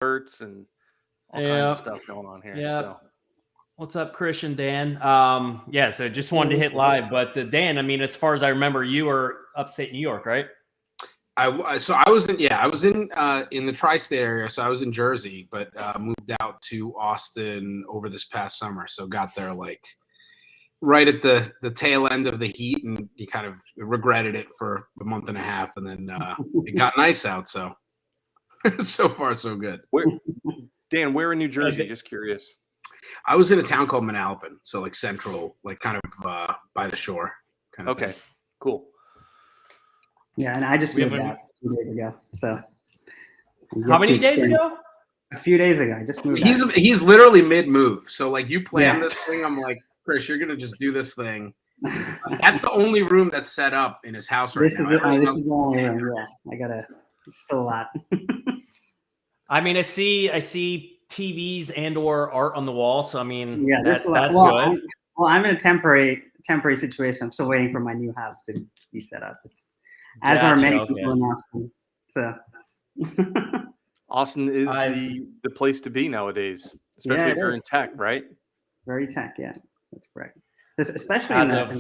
alerts and all kinds of Yeah. stuff going on here. Yeah. So What's up, Krish and Dan? Yeah, so just wanted to Hey, hit live, but Dan, I mean, as far as I remember, you were upstate New York, right? I was in the tri-state area, so I was in Jersey, but moved out to Austin over this past summer. So got there like right at the tail end of the heat, and you kind of regretted it for a month and a half, and then it got nice out. So so far so good. Dan, where in New Jersey? Just curious. I was in a town called Manalapan, so like central, like kind of by the shore. Kind of Okay, thing. cool. Yeah, and I just We moved have a- out a few days ago. So How many days ago? A few days ago. I just moved out. He's literally mid-move. So like you plan Yeah. this thing, I'm like, Chris, you're gonna just do this thing. That's the only room that's set up in his house right This now. is the only room. Yeah, I gotta. It's still a lot. I mean, I see TVs and or art on the wall, so I mean, Yeah, there's a lot. that's Well, good. I'm in a temporary situation. I'm still waiting for my new house to be set up. As are Gotcha, many okay. people in Austin. So Austin is I- the place to be nowadays, especially Yeah, if it you're in is. tech, right? very tech. Yeah, that's correct. Especially As in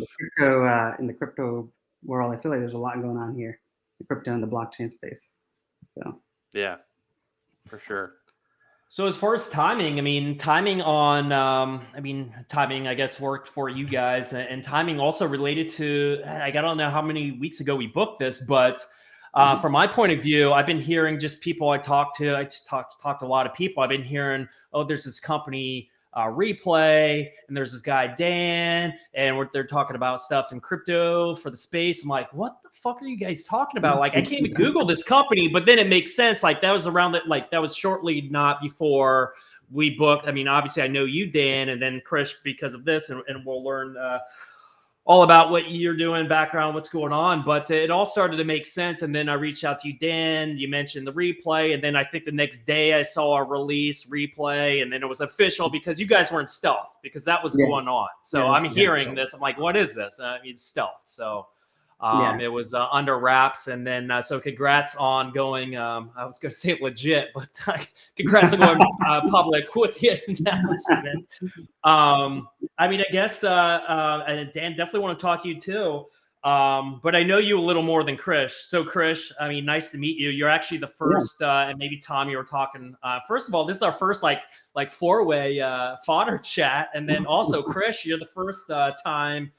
the crypto world, I feel like there's a lot going on here. The crypto and the blockchain space. So Yeah, for sure. So as far as timing, I mean, timing, I guess worked for you guys, and timing also related to. I don't know how many weeks ago we booked this, but from my point of view, I've been hearing just people I talked to. I just talked to a lot of people. I've been hearing, oh, there's this company Replay, and there's this guy Dan, and they're talking about stuff in crypto for the space. I'm like, what the fuck are you guys talking about? Like, I can't even Google this company, but then it makes sense. Like, that was around that, like, that was shortly not before we booked. I mean, obviously, I know you, Dan, and then Krish because of this, and we'll learn all about what you're doing, background, what's going on. But it all started to make sense. And then I reached out to you, Dan. You mentioned the Replay. And then I think the next day I saw a release Replay. And then it was official because you guys were in stealth because that was going on. So Yeah, I'm that's hearing this. I'm like, what is this? It's stealth. So it was under wraps. And then so congrats on going, I was going to say legit, but congrats on going public with the announcement. I mean, I guess and Dan, definitely want to talk to you too. But I know you a little more than Krish. So Krish, I mean, nice to meet you. You're actually the first, and maybe Tom, you were talking. First of all, this is our first like four-way Fodder chat, and then also Krish, you're the first time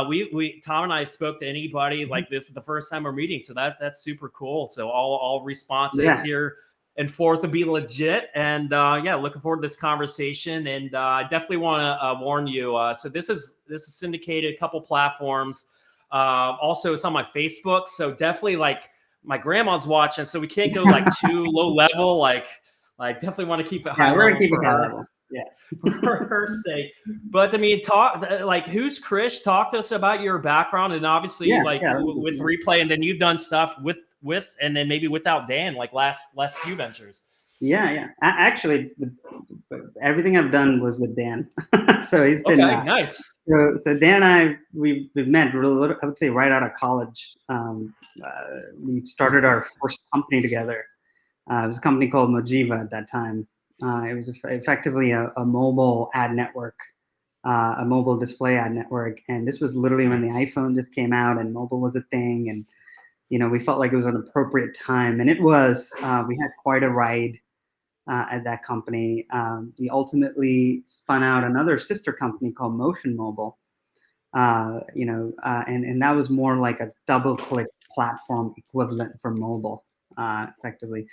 we Tom and I spoke to anybody like this is the first time we're meeting. So that's super cool. So all responses here and forth will be legit. And looking forward to this conversation. And I definitely want to warn you. So this is syndicated, a couple platforms. Also, it's on my Facebook. So definitely, like, my grandma's watching, so we can't go like too low level. Like definitely want to keep it high. We're gonna keep it for high her. level. Yeah. For her sake. But I mean, who's Krish? Talk to us about your background, and obviously with Replay, and then you've done stuff with and then maybe without Dan, like last few ventures. Yeah. Actually, everything I've done was with Dan. So he's been nice. So Dan and I we've met, I would say, right out of college. We started our first company together. It was a company called Mojiva at that time. It was effectively a mobile ad network, a mobile display ad network. And this was literally when the iPhone just came out and mobile was a thing. And, we felt like it was an appropriate time. And it was. We had quite a ride at that company. We ultimately spun out another sister company called Motion Mobile. And that was more like a double-click platform equivalent for mobile. Effectively,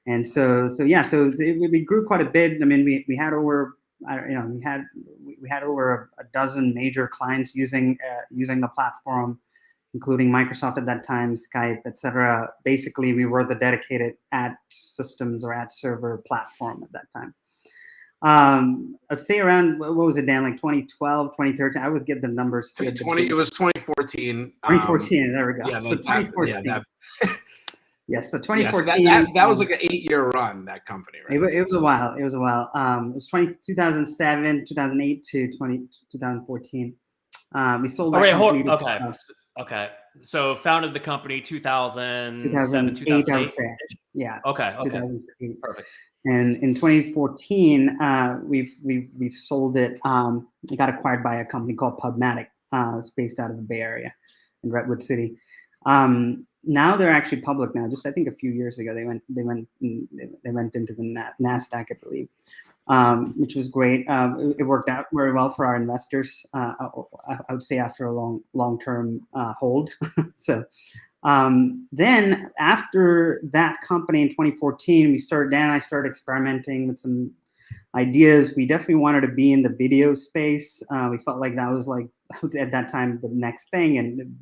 and so we grew quite a bit. I mean, we had over, we had over a dozen major clients using the platform, including Microsoft at that time, Skype, etc. Basically, we were the dedicated ad systems or ad server platform at that time. I'd say around, what was it, Dan, like 2012, 2013? I always get the numbers. It was 2014. 2014, there we go. Yeah, so 2014. Yes, so 2014. That was like an 8-year run, that company, right? It was a while. It was 2007, 2008 to 2014. We sold that company. Okay. So founded the company 2007, 2008, I would say. Yeah. Okay. 2008. Perfect. And in 2014, we've sold it. It got acquired by a company called Pubmatic. It's based out of the Bay Area in Redwood City. Now they're actually public now. Just I think a few years ago they went into the NASDAQ, I believe, which was great. It worked out very well for our investors. I would say after a long-term hold. So then after that company in 2014, Dan and I started experimenting with some ideas. We definitely wanted to be in the video space. We felt like that was like at that time the next thing, and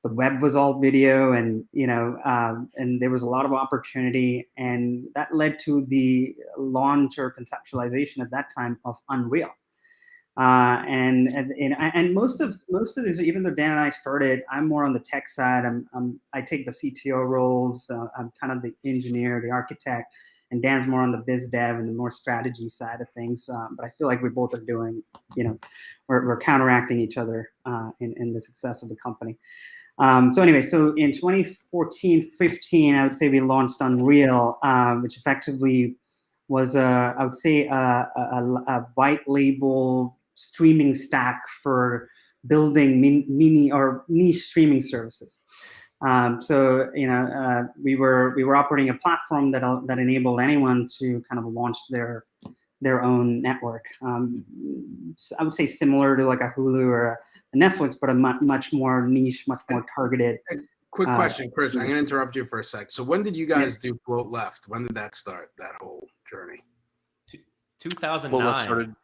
the web was all video, and and there was a lot of opportunity, and that led to the launch or conceptualization at that time of Unreal. And most of these, even though Dan and I started, I'm more on the tech side. I take the CTO roles. I'm kind of the engineer, the architect, and Dan's more on the biz dev and the more strategy side of things. But I feel like we both are doing, we're counteracting each other in the success of the company. So anyway, so in 2014, 15, I would say we launched Unreal, which effectively was I would say a white label streaming stack for building mini or niche streaming services. So we were operating a platform that enabled anyone to kind of launch their own network. I would say similar to like a Hulu or a Netflix, but a much more niche, much more targeted. Quick question, Krish. I'm going to interrupt you for a sec. So when did you guys do Float Left? When did that start, that whole journey? 2009. Started,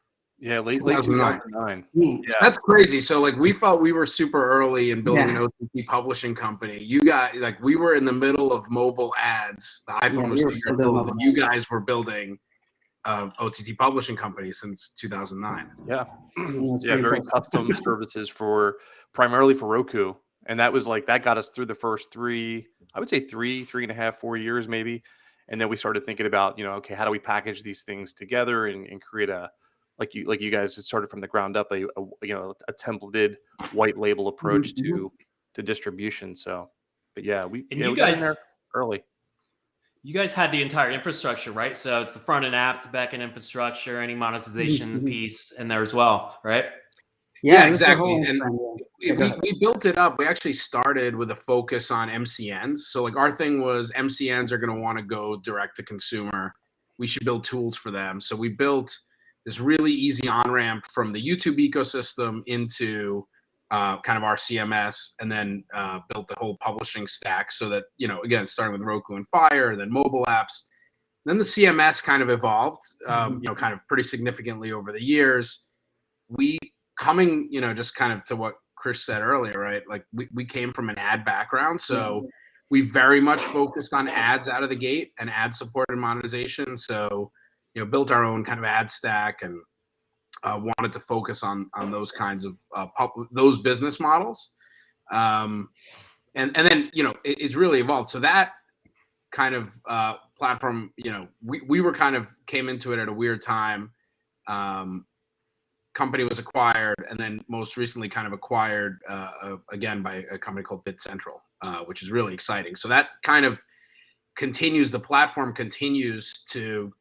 late 2009. Yeah. That's crazy. So like we felt we were super early in building an OTT publishing company. You guys, like we were in the middle of mobile ads. The iPhone was 2 years old, and you guys were building OTT publishing company since 2009. Yeah. Very custom services primarily for Roku. And that was like, that got us through the first three and a half, 4 years maybe. And then we started thinking about, okay, how do we package these things together and create like you guys had started from the ground up, a templated white label approach to distribution. So, but yeah, we got in there early. You guys had the entire infrastructure, right? So it's the front end apps, the back end infrastructure, any monetization piece in there as well, right? Yeah, exactly. And we built it up. We actually started with a focus on MCNs. So like our thing was MCNs are going to want to go direct to consumer. We should build tools for them. So we built this really easy on-ramp from the YouTube ecosystem into kind of our CMS, and then built the whole publishing stack so that, again, starting with Roku and Fire, then mobile apps. Then the CMS kind of evolved, kind of pretty significantly over the years. We coming, just kind of to what Krish said earlier, right? Like we came from an ad background. So we very much focused on ads out of the gate and ad supported monetization. So, built our own kind of ad stack and wanted to focus on those kinds of those business models. And then, it's really evolved. So that kind of platform, we were kind of came into it at a weird time. Company was acquired, and then most recently kind of acquired again by a company called Bit Central, which is really exciting. So that kind of continues, the platform continues to,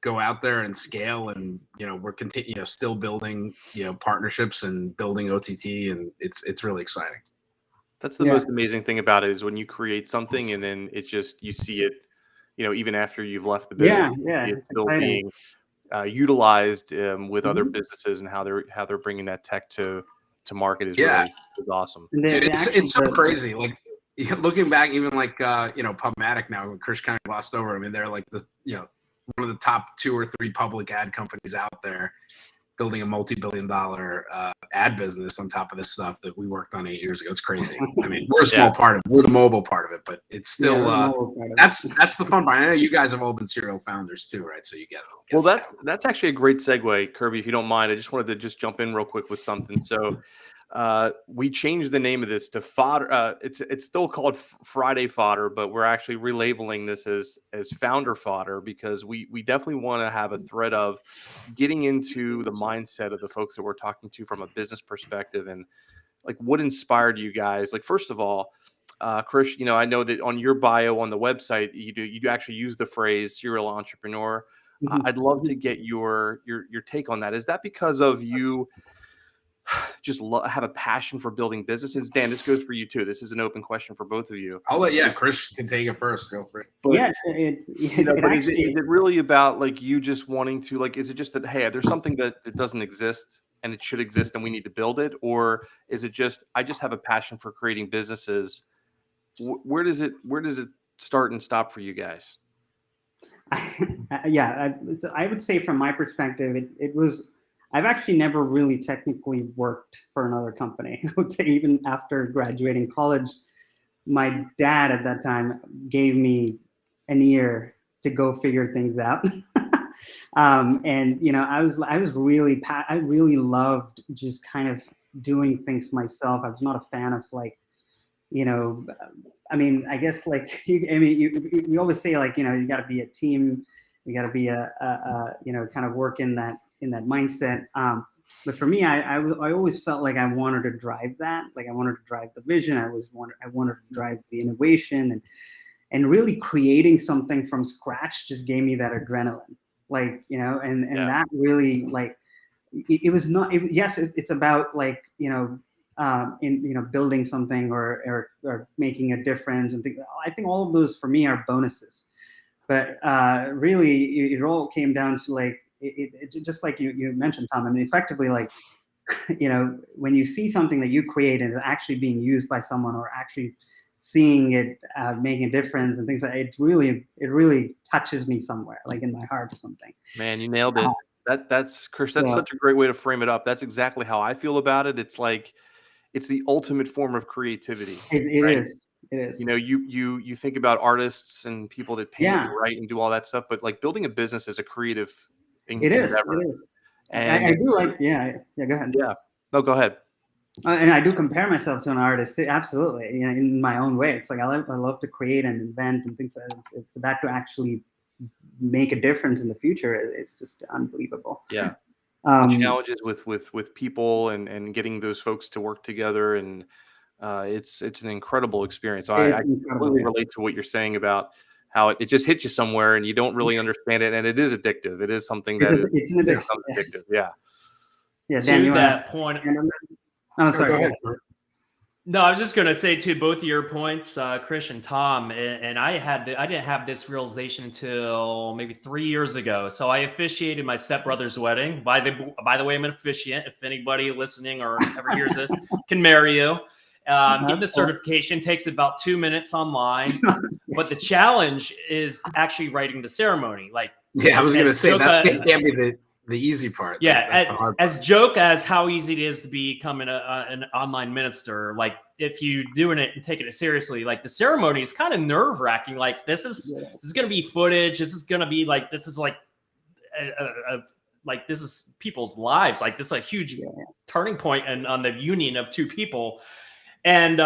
go out there and scale, and, we're still building, partnerships and building OTT, and it's really exciting. That's the most amazing thing about it, is when you create something and then it just, you see it, even after you've left the business, it's still exciting. Being utilized with other businesses, and how they're bringing that tech to market is really is awesome. Dude, it's so crazy. Like looking back, even like Pubmatic now, when Krish kind of glossed over. I mean, they're like the one of the top 2 or 3 public ad companies out there, building a multi-billion-dollar ad business on top of this stuff that we worked on 8 years ago. It's crazy. I mean, we're a small part of it. We're the mobile part of it, but it's still that's the fun part. I know you guys have all been serial founders too, right? So you get well, that's actually a great segue, Kirby. If you don't mind, I just wanted to jump in real quick with something. So we changed the name of this to Fodder. It's still called Friday Fodder, but we're actually relabeling this as Founder Fodder, because we definitely want to have a thread of getting into the mindset of the folks that we're talking to from a business perspective, and like what inspired you guys. Like, first of all, Krish, I know that on your bio on the website, you actually use the phrase serial entrepreneur. I'd love to get your take on that. Is that because of you just have a passion for building businesses? Dan, this goes for you too. This is an open question for both of you. I'll let Krish can take it first. Feel free. But, yeah, is it really about like you just wanting to is it just that, hey, there's something that doesn't exist and it should exist and we need to build it? Or is it just, I just have a passion for creating businesses? Where does it start and stop for you guys? So I would say from my perspective, it was, I've actually never really technically worked for another company. I would say even after graduating college, my dad at that time gave me an ear to go figure things out. And I really loved just kind of doing things myself. I was not a fan of I guess we always say you got to be a team, you got to be kind of work in that mindset. But for me, I always felt like I wanted to drive that. Like I wanted to drive the vision. I wanted to drive the innovation, and really creating something from scratch just gave me that adrenaline. That really it was not. It's about building something or making a difference and things. I think all of those for me are bonuses. But really, it all came down to it just like you mentioned, Tom. I mean, effectively, when you see something that you create and is actually being used by someone, or actually seeing it making a difference and things like that, it really touches me somewhere, like in my heart or something. Man, you nailed it. That's Krish. That's such a great way to frame it up. That's exactly how I feel about it. It's like it's the ultimate form of creativity. It is. It is. You think about artists and people that paint and write and do all that stuff, but like building a business is a creative endeavor. It is. And I do go ahead. Yeah. No, go ahead. And I do compare myself to an artist too, absolutely. In my own way. It's like I love to create and invent and things like that. For that to actually make a difference in the future, it's just unbelievable. Yeah. The challenges with people and getting those folks to work together, and it's an incredible experience. So I completely relate to what you're saying about how it just hits you somewhere and you don't really understand it, and it is addictive. It is something that it's an addiction. Addictive. Yeah. Yeah. Dan, to that point. Oh, sorry. Go ahead. No, I was just going to say to both of your points, Krish and Tom, and I didn't have this realization until maybe 3 years ago. So I officiated my stepbrother's wedding. By the way, I'm an officiant. If anybody listening or ever hears this can marry you. Get the certification. Takes about 2 minutes online. But the challenge is actually writing the ceremony. I was going to say that can't be the easy part. Yeah, that's the hard part. As joke as how easy it is to become an online minister, if you doing it and taking it seriously, the ceremony is kind of nerve wracking. This is going to be footage. This is going to be this is this is people's lives. This is a huge turning point on the union of two people. And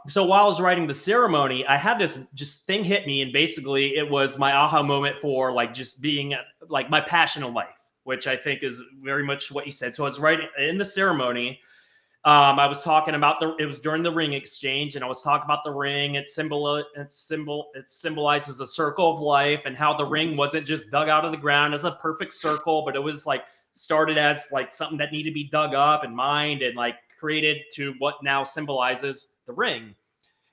so while I was writing the ceremony, I had this thing hit me, and basically it was my aha moment for just being my passion in life, which I think is very much what you said. So I was writing in the ceremony. I was talking about it was during the ring exchange, and I was talking about the ring. It symbolizes a circle of life, and how the ring wasn't just dug out of the ground as a perfect circle, but it was started as something that needed to be dug up and mined and created to what now symbolizes the ring.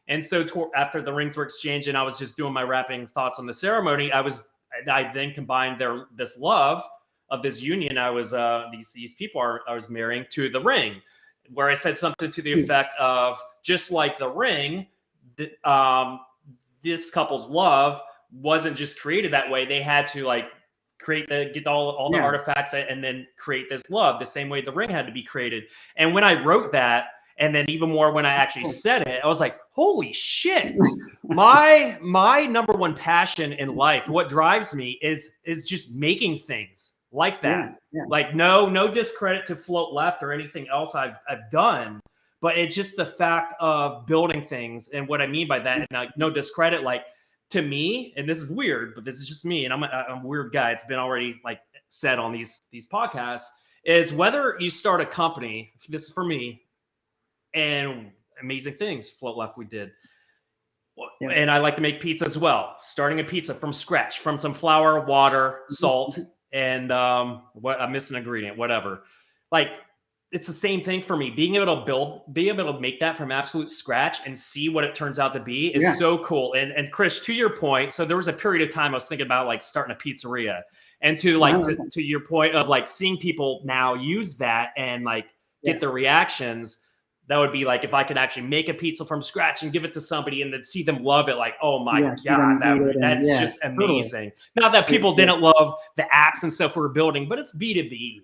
And so after the rings were exchanged and I was just doing my wrapping thoughts on the ceremony, I then combined this love of this union I was these people I was marrying to the ring, where I said something to the effect of, just like the ring, this couple's love wasn't just created that way. They had to get all the artifacts and then create this love the same way the ring had to be created. And when I wrote that, and then even more when I actually said it, I was like, holy shit. My number one passion in life, what drives me is just making things like that. No discredit to Float Left or anything else I've done, but it's just the fact of building things. And what I mean by that, and no discredit, to me, and this is weird, but this is just me, and I'm a weird guy. It's been already said on these podcasts, is whether you start a company, this is for me, and amazing things, Float Left we did. And I like to make pizza as well. Starting a pizza from scratch, from some flour, water, salt, and what I'm missing ingredient, whatever. Like, it's the same thing for me. Being able to make that from absolute scratch and see what it turns out to be is so cool. And Chris, to your point, so there was a period of time I was thinking about like starting a pizzeria, and to your point of like seeing people now use that and like get the reactions. That would be like if I could actually make a pizza from scratch and give it to somebody and then see them love it. Like, oh my God, that's just amazing. Not that people didn't love the apps and stuff we were building, but it's B2B.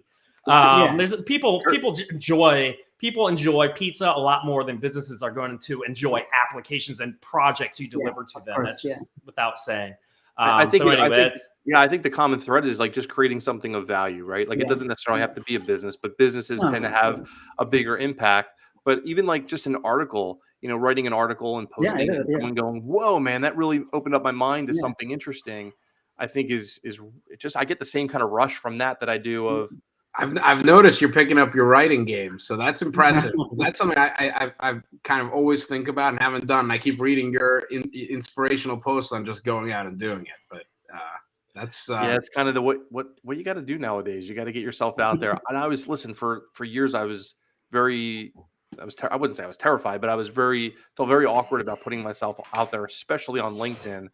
There's people enjoy pizza a lot more than businesses are going to enjoy applications and projects you deliver to them. That's just without saying. I think the common thread is like just creating something of value, right? Like it doesn't necessarily have to be a business, but businesses tend to have a bigger impact. But even like just an article, writing an article and posting and someone going, whoa, man, that really opened up my mind to something interesting. I think is just, I get the same kind of rush from that I do of. I've noticed you're picking up your writing game. So that's impressive. That's something I kind of always think about and haven't done. And I keep reading your inspirational posts on just going out and doing it. But that's it's kind of the what you got to do nowadays. You got to get yourself out there. And I was for years I wouldn't say I was terrified, but I felt very awkward about putting myself out there, especially on LinkedIn.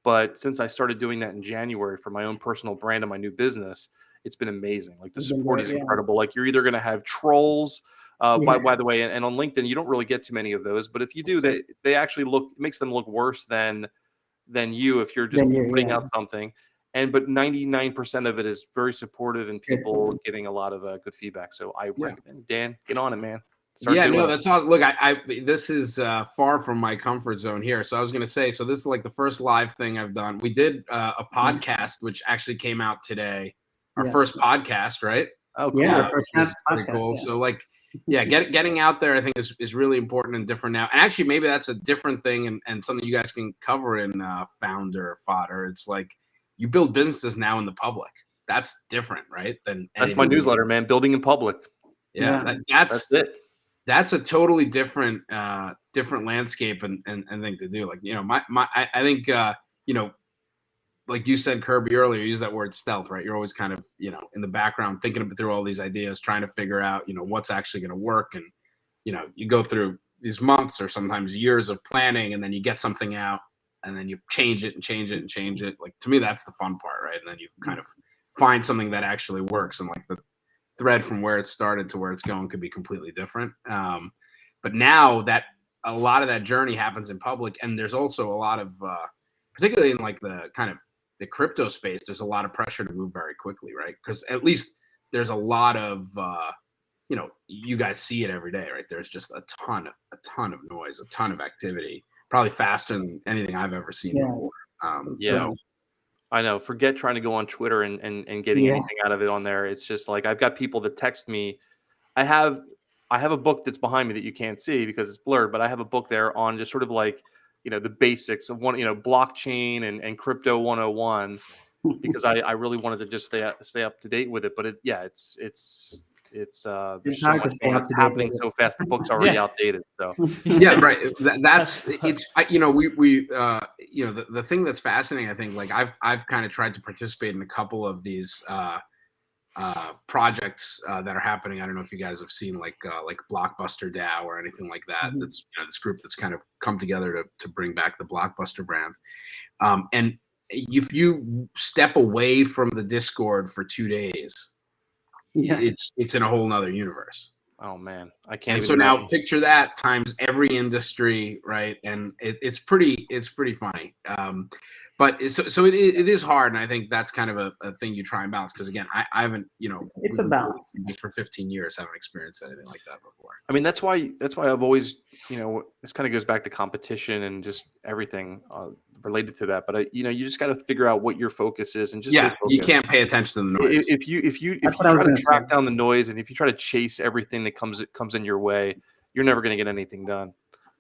But since I started doing that in January for my own personal brand and my new business, it's been amazing. Like the support is incredible. Like you're either going to have trolls, by the way, and on LinkedIn, you don't really get too many of those, but if you do, they actually it makes them look worse than you, if you're just putting out something. But 99% of it is very supportive and people getting a lot of good feedback. So I recommend, Dan, get on it, man. That's all. Look, this is far from my comfort zone here. So I was going to say, so this is like the first live thing I've done. We did a podcast, which actually came out today. Our first podcast, right? Oh, cool. Yeah, our first pretty cool. So like, getting out there, I think is really important and different now. And actually, maybe that's a different thing and something you guys can cover in Fodder. It's like you build businesses now in the public. That's different, right? That's my newsletter, man. Building in public. Yeah. That's it. That's a totally different landscape and thing to do. Like, I think, like you said, Kirby, earlier, you used that word stealth, right? You're always kind of, in the background, thinking through all these ideas, trying to figure out, what's actually going to work. And, you go through these months or sometimes years of planning, and then you get something out and then you change it and change it and change it. Like, to me, that's the fun part, right? And then you kind of find something that actually works, and like the thread from where it started to where it's going could be completely different. But now that a lot of that journey happens in public, and there's also a lot of, particularly in like the kind of the crypto space, there's a lot of pressure to move very quickly, right? Because at least there's a lot of, you guys see it every day, right? There's just a ton of noise, a ton of activity, probably faster than anything I've ever seen before. So, I know. Forget trying to go on Twitter and getting anything out of it on there. It's just like I've got people that text me. I have a book that's behind me that you can't see because it's blurred, but I have a book there on just sort of like, the basics of blockchain and crypto 101 because I really wanted to just stay up to date with it. But there's so much that's happening so fast. The book's already outdated. So right. That's it's the thing that's fascinating. I think like I've kind of tried to participate in a couple of these projects that are happening. I don't know if you guys have seen like Blockbuster DAO or anything like that. Mm-hmm. That's this group that's kind of come together to bring back the Blockbuster brand. And if you step away from the Discord for 2 days, it's in a whole nother universe. Oh man, I can't. And so now picture that times every industry, right? And it's pretty funny. But so it is hard, and I think that's kind of a thing you try and balance. Because again, I haven't, it's a balance. For 15 years, haven't experienced anything like that before. I mean, that's why I've always, this kind of goes back to competition and just everything related to that. But you just got to figure out what your focus is and just you can't pay attention to the noise. If you try to track down the noise and if you try to chase everything that comes in your way, you're never going to get anything done.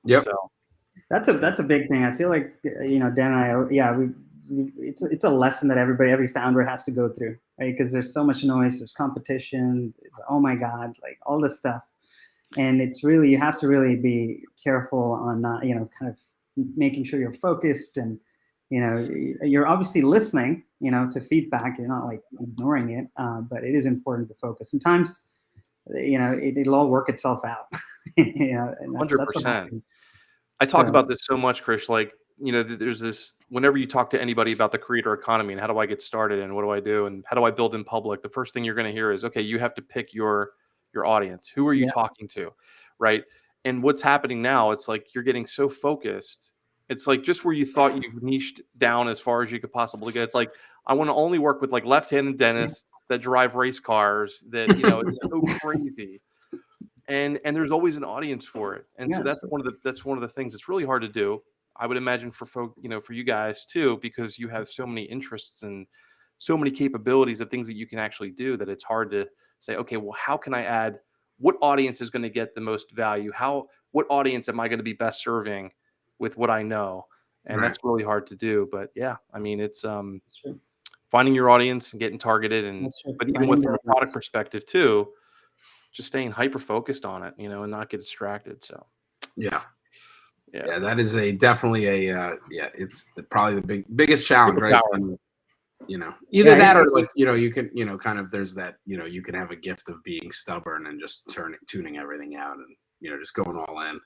Yep. So. That's a big thing. I feel like Dan and I, it's a lesson that every founder has to go through, right? Because there's so much noise, there's competition, it's oh my god, like all this stuff, and it's really you have to really be careful on not kind of making sure you're focused, and you're obviously listening, to feedback. You're not like ignoring it, but it is important to focus. Sometimes, it'll all work itself out. And that's what 100%. happens. I talk about this so much, Krish. Like, there's this, whenever you talk to anybody about the creator economy and how do I get started and what do I do and how do I build in public, the first thing you're going to hear is, okay, you have to pick your audience. Who are you talking to? Right. And what's happening now, it's like you're getting so focused. It's like just where you thought you've niched down as far as you could possibly get. It's like, I want to only work with like left-handed dentists that drive race cars that, it's so crazy. And there's always an audience for it. And so that's one of the things that's really hard to do. I would imagine for for you guys too, because you have so many interests and so many capabilities of things that you can actually do, that it's hard to say, okay, well, how can I add, what audience is going to get the most value? What audience am I going to be best serving with what I know? And that's really hard to do. But yeah, I mean, it's finding your audience and getting targeted, and but even from a product perspective too, just staying hyper focused on it, and not get distracted. So yeah, that is definitely it's probably the biggest challenge, right? And, either that or like, you can, kind of, there's that, you can have a gift of being stubborn and just tuning everything out and, just going all in.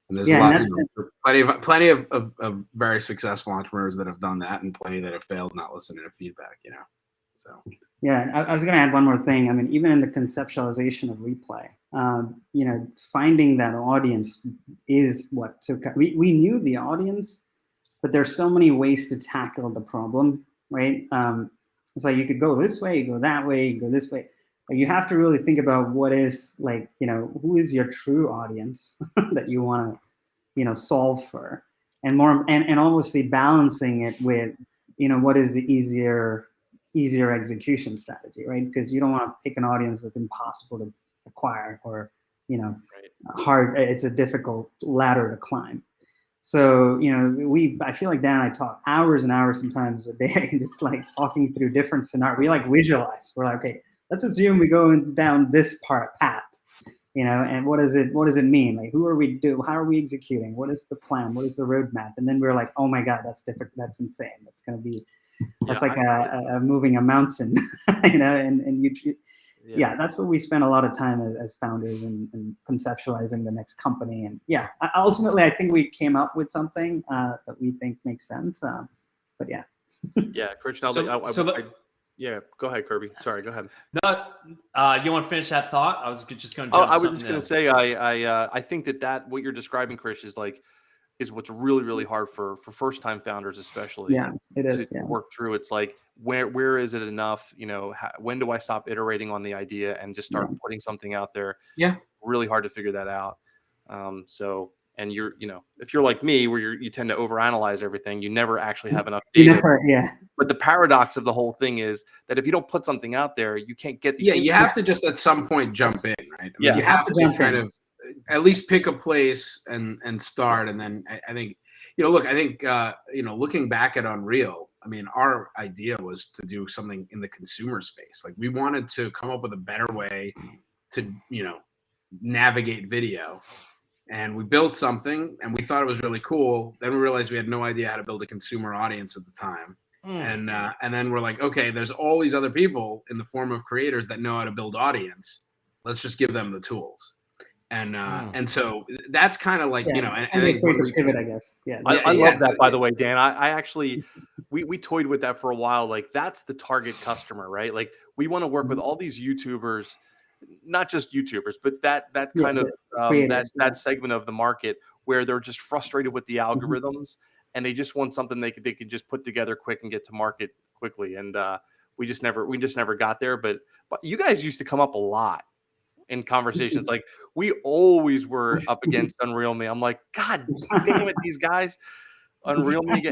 And there's a lot, plenty of very successful entrepreneurs that have done that, and plenty that have failed not listening to feedback, so. Yeah, I was going to add one more thing. I mean, even in the conceptualization of replay, finding that audience is what took. We knew the audience, but there's so many ways to tackle the problem, right? So you could go this way, you go that way, you go this way. You have to really think about what is who is your true audience that you want to, solve for, and more, and obviously balancing it with, what is the easier execution strategy, right? Because you don't want to pick an audience that's impossible to acquire, or hard. It's a difficult ladder to climb. So I feel like Dan and I talk hours and hours sometimes a day, just like talking through different scenarios. We visualize. We're like, okay, let's assume we go down this path, and what does it mean? Like, who are we how are we executing? What is the plan? What is the roadmap? And then we're like, oh my God, that's different. That's insane. That's going to be, that's like a moving a mountain, and that's what we spend a lot of time as founders and conceptualizing the next company. And ultimately, I think we came up with something that we think makes sense. But yeah. Yeah, Krish, go ahead, Kirby. Sorry, go ahead. No, you want to finish that thought? I was just going to. I was just going to say, I think that what you're describing, Krish, is what's really, really hard for first time founders, especially. Yeah, it is to work through. It's like, where is it enough? When do I stop iterating on the idea and just start putting something out there? Yeah, really hard to figure that out. And you're, if you're like me, where you tend to overanalyze everything, you never actually have enough data. But the paradox of the whole thing is that if you don't put something out there, you can't get the you have to just at some point jump in, right? I mean, you have to kind of at least pick a place and start. And then I think, looking back at Unreal, I mean, our idea was to do something in the consumer space. Like, we wanted to come up with a better way to, navigate video. And we built something and we thought it was really cool. Then we realized we had no idea how to build a consumer audience at the time. And then we're like, okay, there's all these other people in the form of creators that know how to build audience. Let's just give them the tools. And so that's kind of like, and I think we pivot, I guess. Yeah. I love that, by the way, Dan. I actually, we toyed with that for a while. Like, that's the target customer, right? Like, we want to work with all these YouTubers, not just YouTubers, but that kind of that segment of the market where they're just frustrated with the algorithms and they just want something they could just put together quick and get to market quickly. And we just never got there. But you guys used to come up a lot in conversations. Like, we always were up against Unreal Me. I'm like, God damn it, these guys, Unreal Me.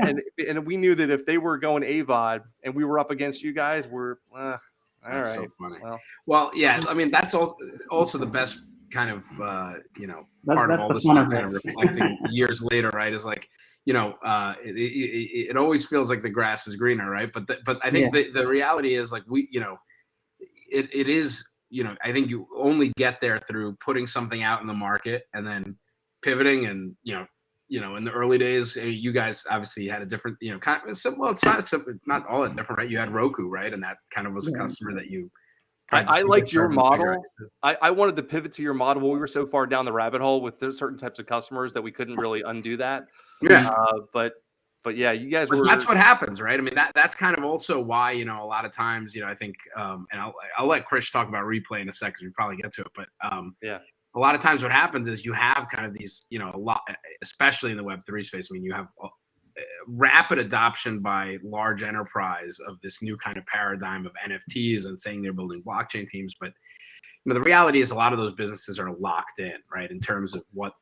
And we knew that if they were going AVOD and we were up against you guys, we're all that's right. So funny. Well, yeah. I mean, that's also the best kind of part of all this stuff, kind of reflecting years later, right? Is like, it always feels like the grass is greener, right? But I think the reality is, like, it is. I think you only get there through putting something out in the market and then pivoting and, in the early days, you guys obviously had a different, kind of well, it's not simple, not all that different, right? You had Roku, right? And that kind of was a customer that you. I liked your model. I wanted to pivot to your model. We were so far down the rabbit hole with those certain types of customers that we couldn't really undo that. Yeah. But yeah, you guys but were. That's what happens, right? I mean, that's kind of also why, a lot of times, I think, and I'll let Krish talk about replay in a second. We probably get to it, but yeah. A lot of times what happens is you have kind of these, a lot, especially in the Web3 space. I mean, you have rapid adoption by large enterprise of this new kind of paradigm of NFTs and saying they're building blockchain teams. But the reality is a lot of those businesses are locked in, right, in terms of what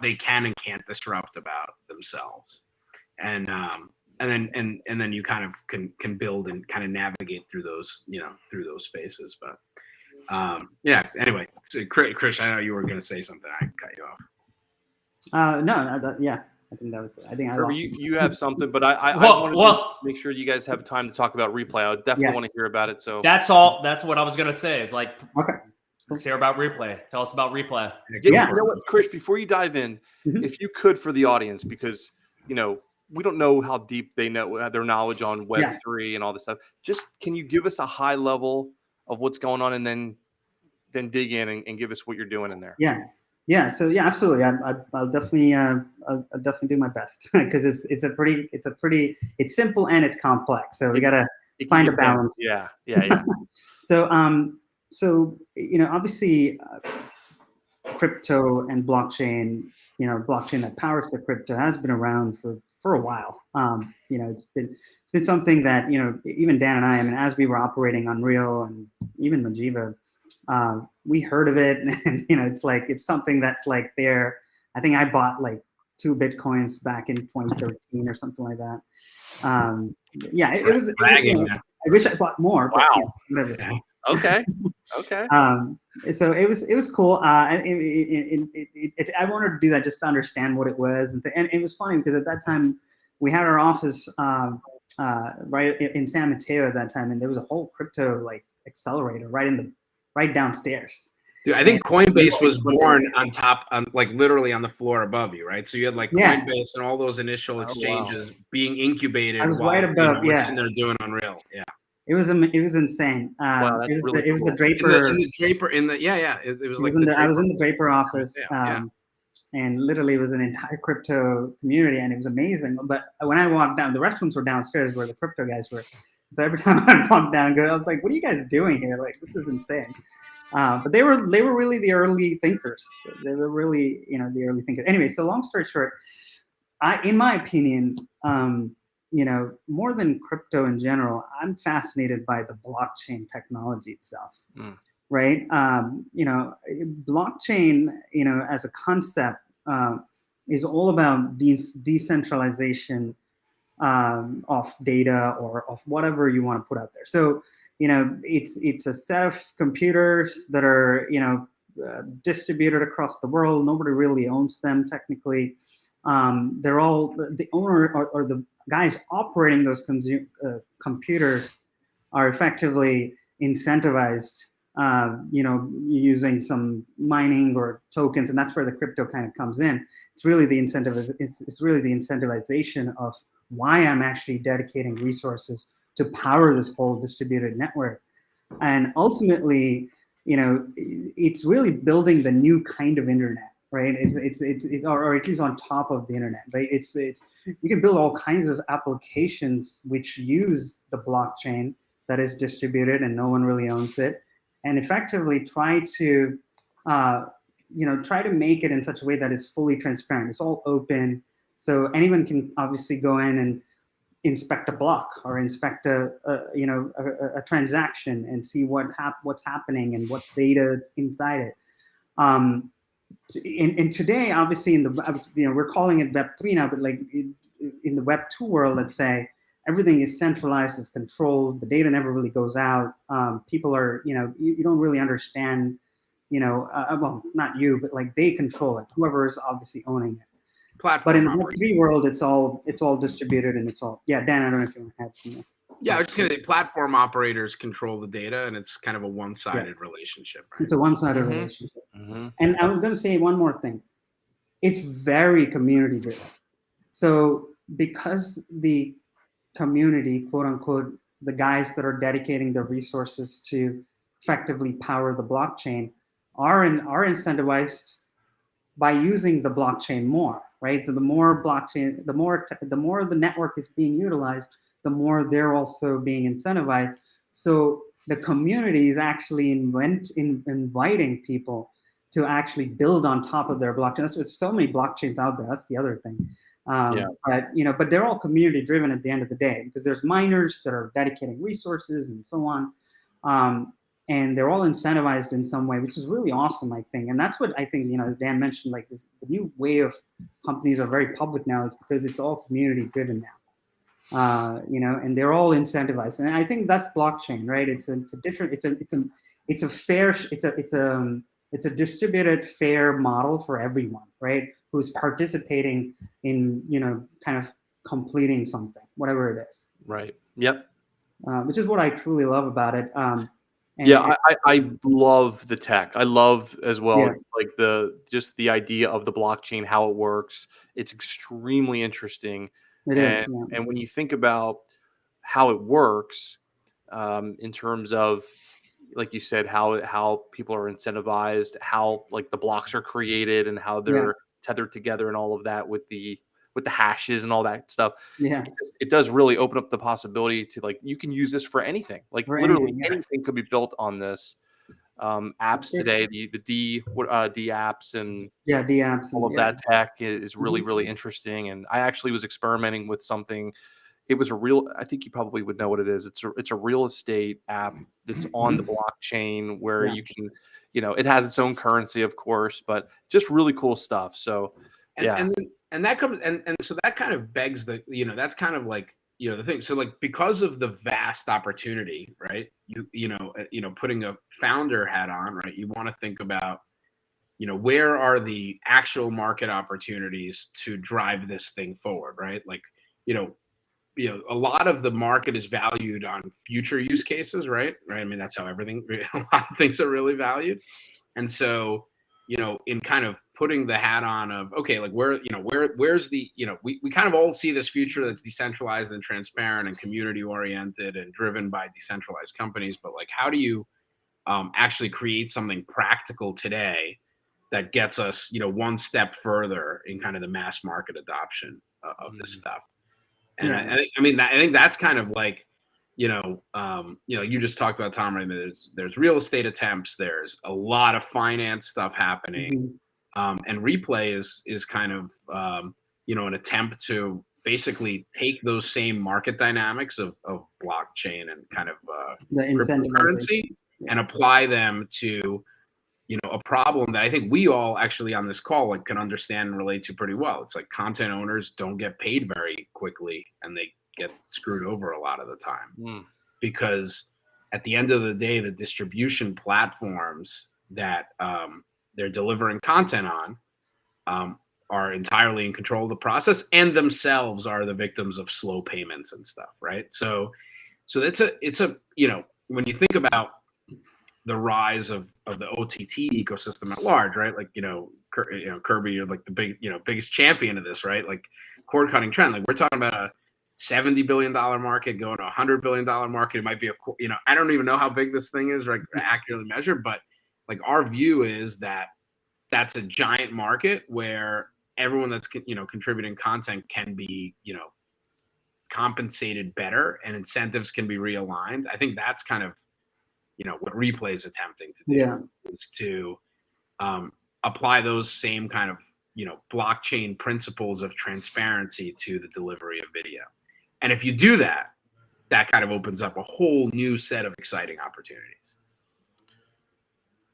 they can and can't disrupt about themselves. And then you kind of can build and kind of navigate through those, through those spaces. But yeah, anyway, so Krish, I know you were going to say something. I cut you off. No, yeah. I think that was it. I think you have something, but I want to just make sure you guys have time to talk about replay. I definitely want to hear about it. So that's all. That's what I was gonna say. Is like, okay, let's hear about replay. Tell us about replay. Yeah. You know what, Krish? Before you dive in, if you could, for the audience, because we don't know how deep they know their knowledge on Web3 and all this stuff. Just can you give us a high level of what's going on, and then dig in and give us what you're doing in there? Yeah. So yeah, absolutely. I'll definitely do my best because it's simple and it's complex. So we gotta find a balance. Yeah. So obviously, crypto and blockchain, blockchain that powers the crypto has been around for a while. It's been something that even Dan and I mean, as we were operating Unreal and even Mojiva, we heard of it, and it's something that's there. I think I bought 2 Bitcoins back in 2013 or something like that. It was. I wish I bought more. But, wow. Whatever. Okay. So it was cool. I wanted to do that just to understand what it was, and it was funny because at that time we had our office right in San Mateo at that time, and there was a whole crypto accelerator right downstairs. Dude, I think Coinbase was born on top, literally on the floor above you, right? So you had Coinbase and all those initial exchanges being incubated. I was right above, sitting there doing Unreal. Yeah. It was insane. Wow, that's it was really it was cool. the Draper. It was I was in the Draper office, and literally it was an entire crypto community, and it was amazing. But when I walked down, the restrooms were downstairs where the crypto guys were. So every time I walked down, I was like, "What are you guys doing here? This is insane." But they were really the early thinkers. They were really the early thinkers. Anyway, so long story short, in my opinion, more than crypto in general, I'm fascinated by the blockchain technology itself. Right? Blockchain, as a concept, is all about decentralization of data or of whatever you want to put out there. So, it's a set of computers that are, distributed across the world. Nobody really owns them technically. They're all the owner or the guys operating those computers are effectively incentivized, using some mining or tokens, and that's where the crypto kind of comes in. It's really the it's really the incentivization of why I'm actually dedicating resources to power this whole distributed network. And ultimately, it's really building the new kind of internet, right? Or at least on top of the internet, right? You can build all kinds of applications which use the blockchain that is distributed and no one really owns it, and effectively try to make it in such a way that it's fully transparent. It's all open, so anyone can obviously go in and inspect a block or inspect a transaction and see what's happening and what data is inside it. And today, obviously, we're calling it Web3 now, but in the Web2 world, let's say, everything is centralized, it's controlled, the data never really goes out. People are, you don't really understand, well, not you, but they control it. Whoever is obviously owning it. Platform but in the Web3 world, it's all distributed and it's all. Yeah, Dan, I don't know if you want to add something. Yeah, I was just gonna say platform operators control the data, and it's kind of a one-sided relationship. Right? It's a one-sided relationship. And I was going to say one more thing. it's very community driven. So because the community, quote unquote, the guys that are dedicating their resources to effectively power the blockchain are incentivized by using the blockchain more, right? So the more blockchain, the more the network is being utilized, the more they're also being incentivized. So the community is actually inviting people to actually build on top of their blockchain. There's so many blockchains out there. That's the other thing. But they're all community driven at the end of the day, because there's miners that are dedicating resources and so on. And they're all incentivized in some way, which is really awesome, I think. And that's what I think, as Dan mentioned, like the new way of companies are very public now is because it's all community driven now. And they're all incentivized. And I think that's blockchain, right? It's a distributed fair model for everyone, right? Who's participating in, kind of completing something, whatever it is. Right. Yep. Which is what I truly love about it. I love the tech. I love as well, like the idea of the blockchain, how it works. It's extremely interesting. And when you think about how it works, in terms of, like you said, how people are incentivized, how like the blocks are created and how they're tethered together and all of that with the hashes and all that stuff. Yeah. It does really open up the possibility to, like, you can use this for anything. Like literally anything could be built on this. Apps today, the D apps and D apps all of that tech is really, really interesting. And I actually was experimenting with something. It was I think you probably would know what it is. It's a real estate app that's on the blockchain where you can, it has its own currency, of course, but just really cool stuff. So, and that comes, and so that kind of begs that's kind of like, the thing. So like, because of the vast opportunity, right? Putting a founder hat on, right? You want to think about, where are the actual market opportunities to drive this thing forward, right? Like, a lot of the market is valued on future use cases, right? I mean, that's how a lot of things are really valued. And so, in kind of putting the hat on of, okay, like where's the, we kind of all see this future that's decentralized and transparent and community oriented and driven by decentralized companies. But like, how do you actually create something practical today that gets us, one step further in kind of the mass market adoption of this stuff? And I think that's kind of like, you just talked about, Tom, right? There's real estate attempts. There's a lot of finance stuff happening. And Replay is kind of, an attempt to basically take those same market dynamics of blockchain and kind of the cryptocurrency and apply them to, a problem that I think we all actually on this call can understand and relate to pretty well. It's like content owners don't get paid very quickly and they get screwed over a lot of the time because at the end of the day, the distribution platforms that they're delivering content on are entirely in control of the process and themselves are the victims of slow payments and stuff, right? So it's a when you think about the rise of the OTT ecosystem at large, right? Like, Kirby, you're like the biggest champion of this, right? Like cord cutting trend. Like we're talking about a $70 billion market going to a $100 billion market. It might be I don't even know how big this thing is, like accurately measured, but like our view is that that's a giant market where everyone that's, contributing content can be, compensated better and incentives can be realigned. I think that's kind of, what Replay is attempting to do is to apply those same kind of, blockchain principles of transparency to the delivery of video. And if you do that, that kind of opens up a whole new set of exciting opportunities.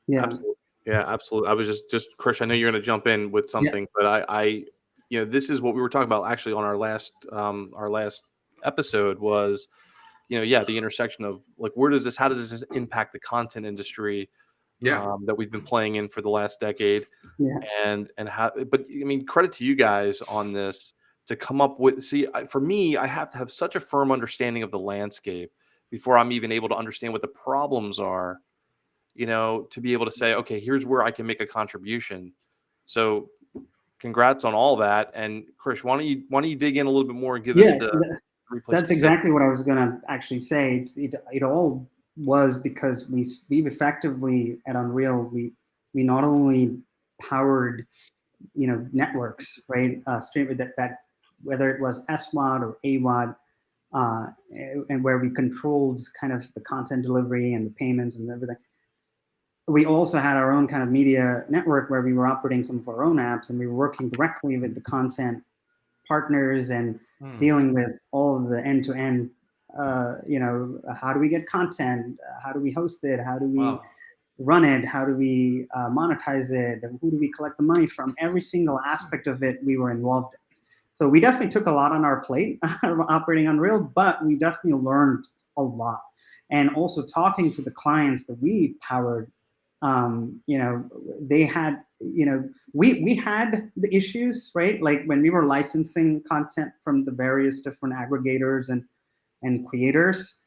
Yeah. Absolutely. Yeah, absolutely. I was just Krish, I know you're going to jump in with something, but I this is what we were talking about actually on our last episode was, the intersection of like, how does this impact the content industry that we've been playing in for the last decade? And how, but I mean, credit to you guys on this to come up with, for me, I have to have such a firm understanding of the landscape before I'm even able to understand what the problems are, to be able to say, okay, here's where I can make a contribution. So congrats on all that. And Krish, why don't you dig in a little bit more and give Yes, us the replay that's specific? exactly what I was going to actually say. It all was because we've effectively at Unreal, we not only powered, networks, right? Stream that whether it was SWOD or AWOD, and where we controlled kind of the content delivery and the payments and everything. We also had our own kind of media network where we were operating some of our own apps, and we were working directly with the content partners and dealing with all of the end-to-end, how do we get content? How do we host it? How do we run it? How do we monetize it? And who do we collect the money from? Every single aspect of it we were involved in. So we definitely took a lot on our plate operating Unreal, but we definitely learned a lot. And also talking to the clients that we powered, they had, we had the issues, right? Like when we were licensing content from the various different aggregators and creators,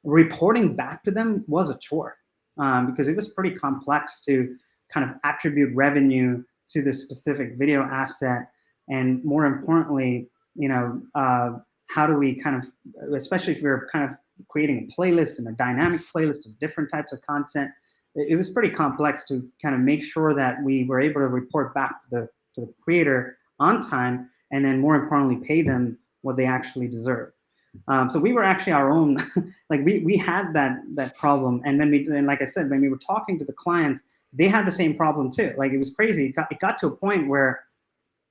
reporting back to them was a chore because it was pretty complex to kind of attribute revenue to the specific video asset. And more importantly, how do we kind of, especially if you're kind of creating a playlist and a dynamic playlist of different types of content, it was pretty complex to kind of make sure that we were able to report back to the creator on time, and then more importantly, pay them what they actually deserve. So we were actually our own, like we had that problem. And like I said, when we were talking to the clients, they had the same problem too. Like it was crazy. It got to a point where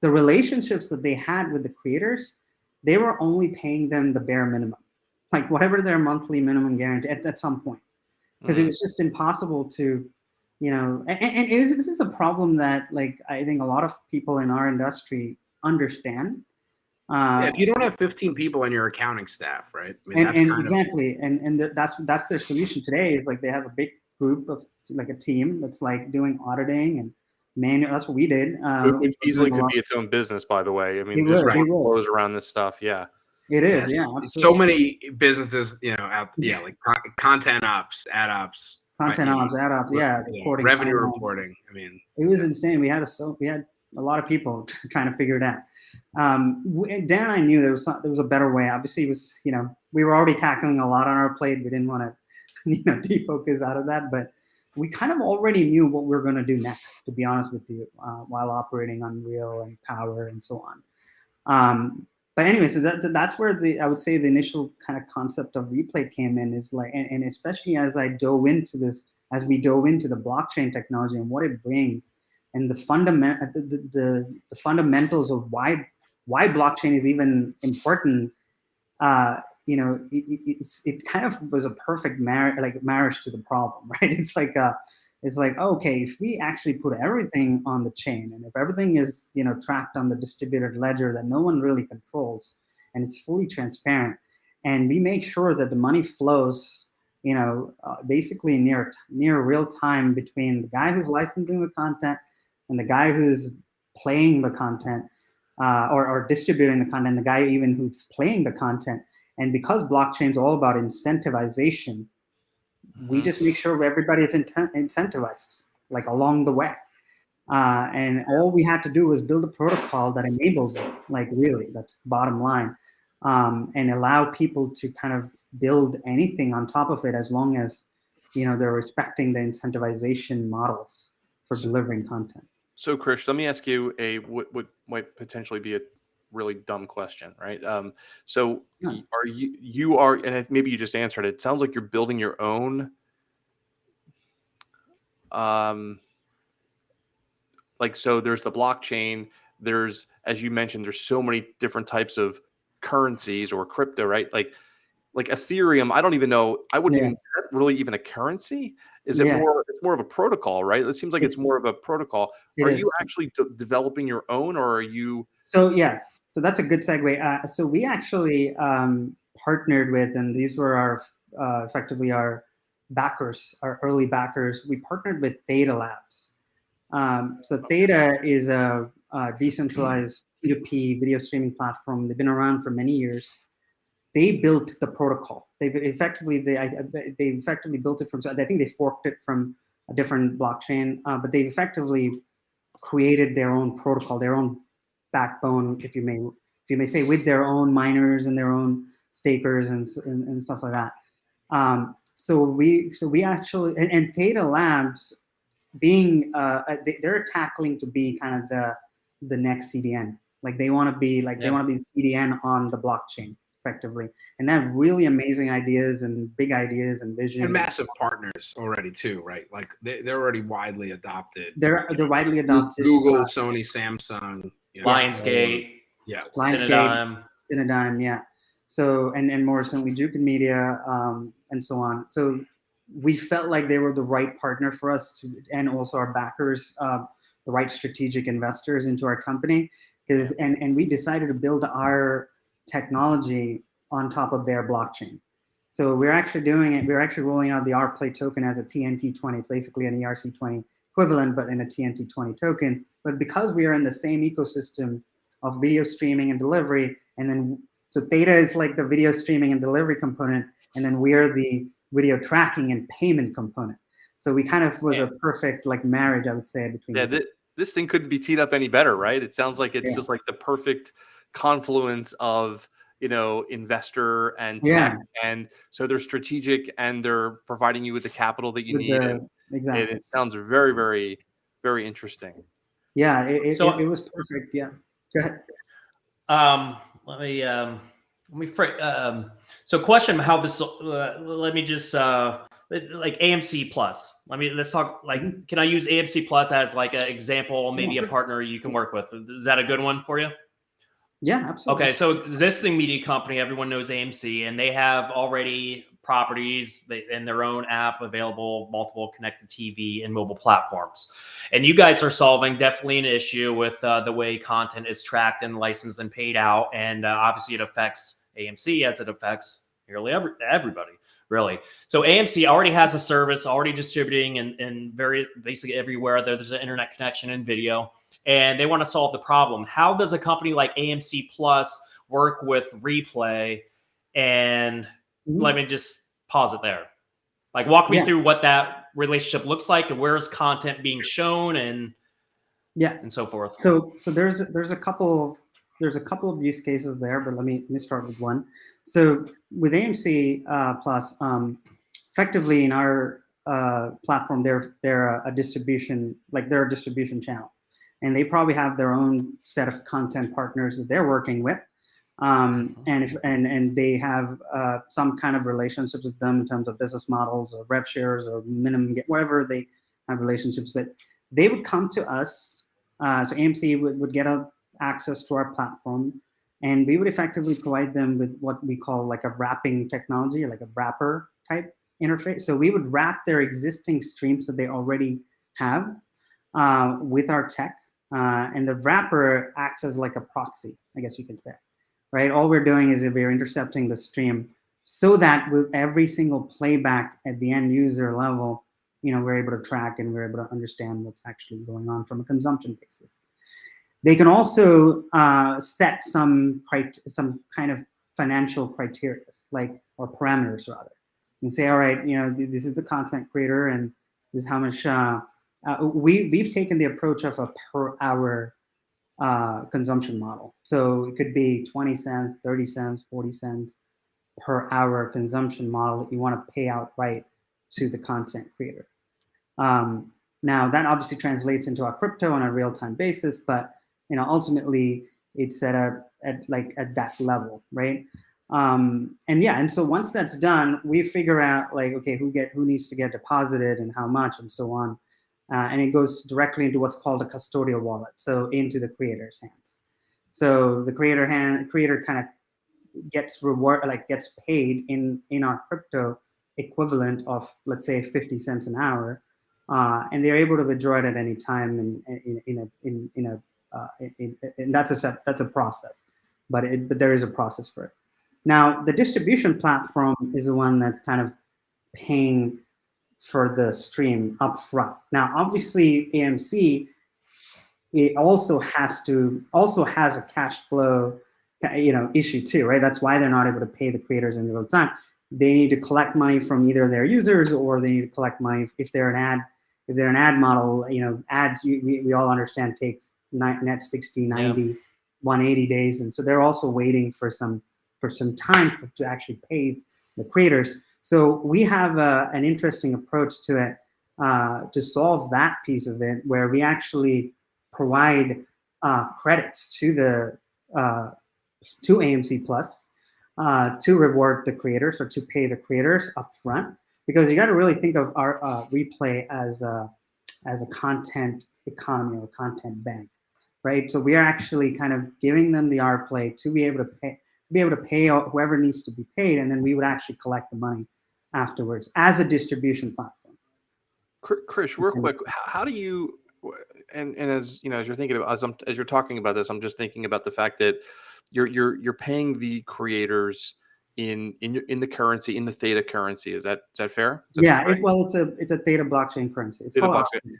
the relationships that they had with the creators, they were only paying them the bare minimum, like whatever their monthly minimum guarantee at some point, because it was just impossible to, and this is a problem that like I think a lot of people in our industry understand. If you don't have 15 people on your accounting staff, right? I mean, that's exactly, and that's their solution today is like they have a big group of like a team that's like doing auditing and manual. That's what we did. Which easily could be its own business, by the way. I mean, there's flows around this stuff. Yeah, it is. Yeah, so many businesses, out like content ops, ad ops, ad ops, reporting, revenue reporting. I mean, it was insane. We had a lot of people trying to figure it out. Dan and I knew there was a better way. Obviously, it was we were already tackling a lot on our plate. We didn't want to defocus out of that, but we kind of already knew what we were going to do next, to be honest with you, while operating Unreal and Power and so on. But anyway, so that's where I would say the initial kind of concept of replay came in, is like, and especially as we dove into the blockchain technology and what it brings, and the fundamentals of why blockchain is even important. It kind of was a perfect marriage to the problem, right? It's like okay, if we actually put everything on the chain, and if everything is tracked on the distributed ledger that no one really controls, and it's fully transparent, and we make sure that the money flows basically near real time between the guy who's licensing the content and the guy who's playing the content, or distributing the content, the guy even who's playing the content. And because blockchain is all about incentivization, we just make sure everybody is incentivized, like along the way. And all we had to do was build a protocol that enables it, like really, that's the bottom line, and allow people to kind of build anything on top of it, as long as they're respecting the incentivization models for delivering content. So, Krish, let me ask you what might potentially be a really dumb question, right? So are you are, and maybe you just answered it. It sounds like you're building your own, so there's the blockchain. There's, as you mentioned, there's so many different types of currencies or crypto, right? Like Ethereum. I don't even know. I wouldn't even, is that really even a currency? Is it more? It's more of a protocol, right? It seems like it's more of a protocol. Are you actually developing your own, or are you? So that's a good segue. So we actually partnered with, and these were our effectively our backers, our early backers. We partnered with Theta Labs. So Theta is a decentralized P2P video streaming platform. They've been around for many years. They built the protocol. They effectively built it from. I think they forked it from a different blockchain, but they effectively created their own protocol, their own backbone, if you may say, with their own miners and their own stakers and stuff like that. So we actually, and Theta Labs being they're tackling to be kind of the next CDN. Like they want to be like they want to be the CDN on the blockchain effectively, and they have really amazing ideas and big ideas and vision and massive partners already too, right? Like they're already widely adopted. They're widely adopted. Google, Sony, Samsung, Lionsgate, Lionsgate, Cinedigm, yeah. So and more recently Jukin Media, and so on. So we felt like they were the right partner for us to, and also our backers, the right strategic investors into our company. And we decided to build our technology on top of their blockchain. So we're actually doing it. We're actually rolling out the rPlay token as a TNT20. It's basically an ERC20 equivalent, but in a TNT20 token. But because we are in the same ecosystem of video streaming and delivery, and then so Theta is like the video streaming and delivery component, and then we are the video tracking and payment component. So we kind of was a perfect like marriage, I would say, between. This thing couldn't be teed up any better, right? It sounds like it's just like the perfect confluence of, investor and tech. And so they're strategic and they're providing you with the capital that you need. Exactly. It sounds very, very, very interesting. Yeah, it was perfect. Yeah. Go ahead. So question how this, let me just, like AMC Plus. Let's talk, like, can I use AMC Plus as like an example, maybe a partner you can work with? Is that a good one for you? Yeah, absolutely. Okay, so existing media company, everyone knows AMC, and they have already properties in their own app available, multiple connected TV and mobile platforms. And you guys are solving definitely an issue with the way content is tracked and licensed and paid out. And obviously it affects AMC as it affects nearly everybody, really. So AMC already has a service already distributing in basically everywhere there's an internet connection and video. And they want to solve the problem. How does a company like AMC Plus work with Replay? And let me just pause it there. Like, walk me through what that relationship looks like, and where is content being shown, and so forth. So there's a couple of use cases there, but let me start with one. So with AMC Plus, effectively in our platform, they're a distribution, like they're a distribution channel. And they probably have their own set of content partners that they're working with, and they have some kind of relationships with them in terms of business models or rev shares or minimum whatever they have relationships with. They would come to us, so AMC would get access to our platform, and we would effectively provide them with what we call like a wrapping technology, like a wrapper type interface. So we would wrap their existing streams that they already have with our tech. And the wrapper acts as like a proxy, I guess you can say, right? All we're doing is we're intercepting the stream so that with every single playback at the end user level, we're able to track and we're able to understand what's actually going on from a consumption basis. They can also set some kind of financial criteria, or parameters rather. You can say, all right, this is the content creator and this is how much. We've taken the approach of a per hour consumption model. So it could be 20 cents, 30 cents, 40 cents per hour consumption model that you want to pay outright to the content creator. Now that obviously translates into our crypto on a real-time basis, but ultimately it's at that level, right? And so once that's done, we figure out like, okay, who needs to get deposited and how much and so on. And it goes directly into what's called a custodial wallet, so into the creator's hands. So the creator kind of gets gets paid in our crypto equivalent of, let's say, 50 cents an hour, and they're able to withdraw it at any time. And that's a process, but there is a process for it. Now the distribution platform is the one that's kind of paying for the stream up front. Now, obviously, AMC, it also has a cash flow, issue too, right? That's why they're not able to pay the creators in real time. They need to collect money from either their users or they need to collect money if they're an ad if they're an ad model, ads, we all understand takes net 60, 90, 180 days. And so they're also waiting for some time to actually pay the creators. So we have an interesting approach to it to solve that piece of it, where we actually provide credits to AMC Plus to reward the creators or to pay the creators upfront, because you got to really think of our replay as a content economy or content bank, right? So we are actually kind of giving them the RPlay to be able to pay whoever needs to be paid, and then we would actually collect the money afterwards as a distribution platform. Krish, real quick, how do you, and as you know, as you're thinking about, as you're talking about this, I'm just thinking about the fact that you're paying the creators in the currency, in the Theta currency. Is that fair? Yeah, it's a Theta blockchain currency. It's Theta called blockchain.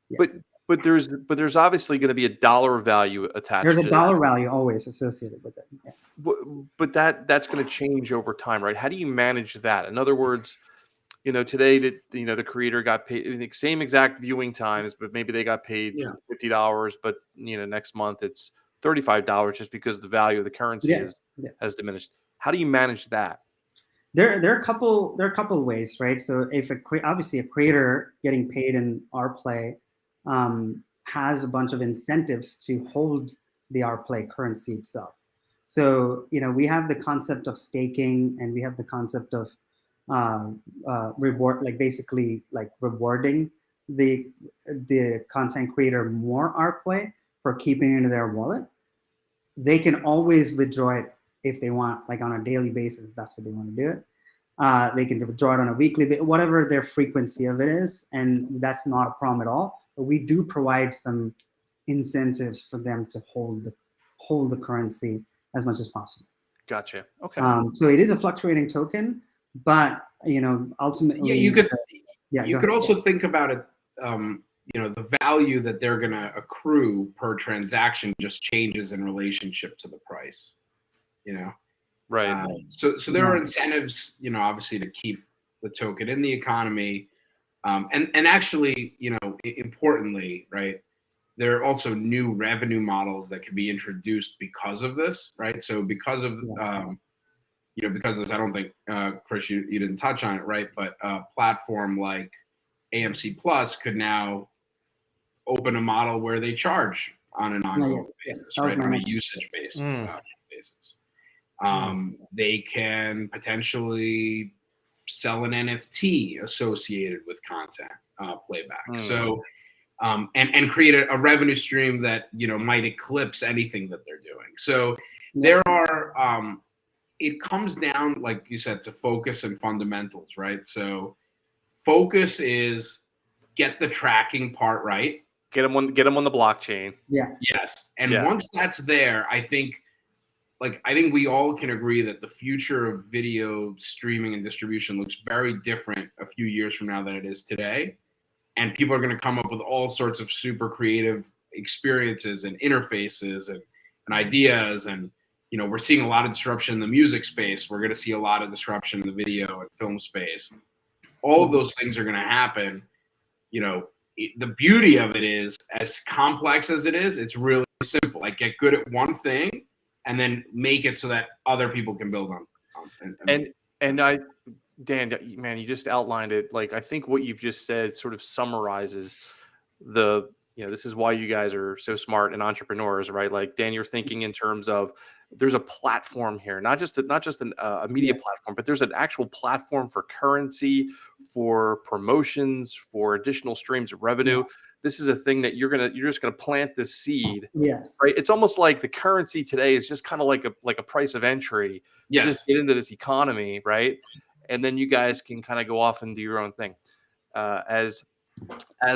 Yeah. But there's obviously going to be a dollar value attached. There's a dollar value always associated with it. Yeah. But that's going to change over time, right? How do you manage that? In other words, today that the creator got paid same exact viewing times, but maybe they got paid $50, but next month it's $35 just because the value of the currency has diminished. How do you manage that? There are a couple of ways, right? So if obviously a creator getting paid in RPlay has a bunch of incentives to hold the RPlay currency itself. So we have the concept of staking, and we have the concept of reward, basically rewarding the content creator more RPlay for keeping it in their wallet. They can always withdraw it if they want, on a daily basis, if that's what they want to do it. They can withdraw it on a weekly basis, whatever their frequency of it is, and that's not a problem at all. But we do provide some incentives for them to hold the currency as much as possible. Gotcha. Okay. So it is a fluctuating token, but ultimately, you could also think about it. The value that they're going to accrue per transaction just changes in relationship to the price. Right. So there are incentives, obviously, to keep the token in the economy, and actually, importantly, right, there are also new revenue models that can be introduced because of this, right? So because of because of this, I don't think Krish, you didn't touch on it, right? But a platform like AMC Plus could now open a model where they charge on an ongoing basis, right? On a usage-based basis. They can potentially sell an NFT associated with content playback. So, and create a revenue stream that, might eclipse anything that they're doing. So there are, it comes down, like you said, to focus and fundamentals, right? So focus is get the tracking part right. Get them on the blockchain. Yeah. Yes. And once that's there, I think we all can agree that the future of video streaming and distribution looks very different a few years from now than it is today. And people are going to come up with all sorts of super creative experiences and interfaces and ideas. And, we're seeing a lot of disruption in the music space. We're going to see a lot of disruption in the video and film space. All of those things are going to happen. The beauty of it is, as complex as it is, it's really simple. Get good at one thing and then make it so that other people can build on. Dan, man, you just outlined it. I think what you've just said sort of summarizes this is why you guys are so smart and entrepreneurs, right? Dan, you're thinking in terms of there's a platform here, not just a media platform, but there's an actual platform for currency, for promotions, for additional streams of revenue. This is a thing that you're just gonna plant this seed. Yes. Right. It's almost like the currency today is just kind of like a price of entry. You just get into this economy, right? And then you guys can kind of go off and do your own thing. As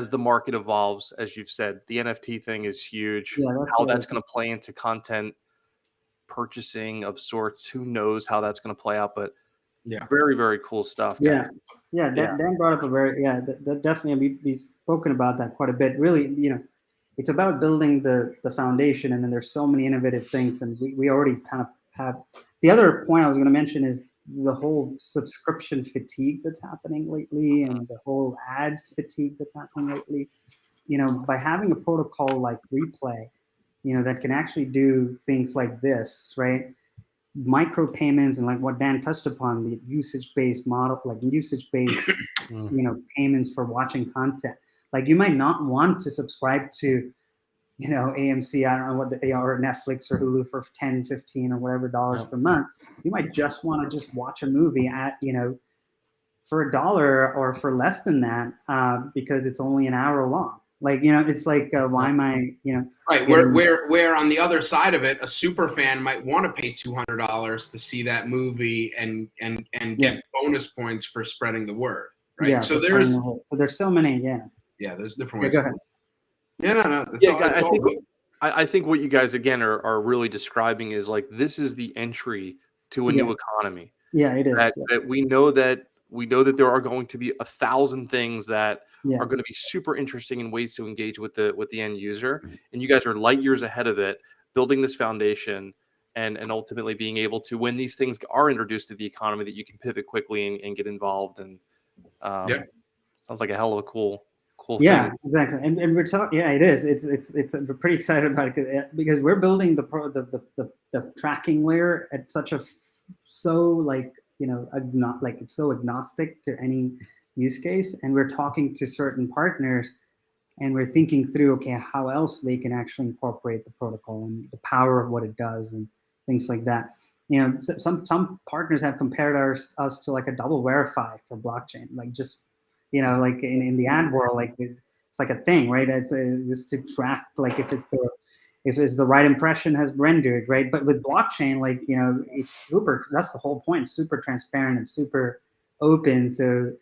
the market evolves, as you've said, the NFT thing is huge. How that's going to play into content purchasing of sorts, who knows how that's going to play out? But very, very cool stuff, guys. Dan brought up that definitely we've spoken about that quite a bit. Really, it's about building the foundation, and then there's so many innovative things, and we already kind of have. The other point I was going to mention is the whole subscription fatigue that's happening lately, and the whole ads fatigue that's happening lately, by having a protocol like Replay, that can actually do things like this, right? Micro payments and like what Dan touched upon, the usage-based model, like usage-based, payments for watching content. Like you might not want to subscribe to, AMC, I don't know what or Netflix or Hulu for 10, 15 or whatever dollars per month. You might just want to just watch a movie at, for $1 or for less than that, because it's only an hour long. Like, it's like, why am I, right? Where on the other side of it, a super fan might want to pay $200 to see that movie and get bonus points for spreading the word, right? Yeah. So there's so many, there's different ways. Go ahead. No. I think what you guys again are really describing is like this is the entry to a new economy. Yeah, it is. That we know that there are going to be 1,000 things that are going to be super interesting in ways to engage with the end user, and you guys are light years ahead of it, building this foundation, and ultimately being able to, when these things are introduced to the economy, that you can pivot quickly and get involved. And sounds like a hell of a cool thing. Exactly. And we're talking. Yeah, it is. It's we're pretty excited about it because we're building the tracking layer at such a it's so agnostic to any use case, and we're talking to certain partners, and we're thinking through, okay, how else they can actually incorporate the protocol and the power of what it does and things like that. Some partners have compared us to like a double verify for blockchain, like just like in the ad world, like it's like a thing, right? It's just to track like if it's the right impression has rendered, right? But with blockchain, like it's super. That's the whole point. Super transparent and super open. So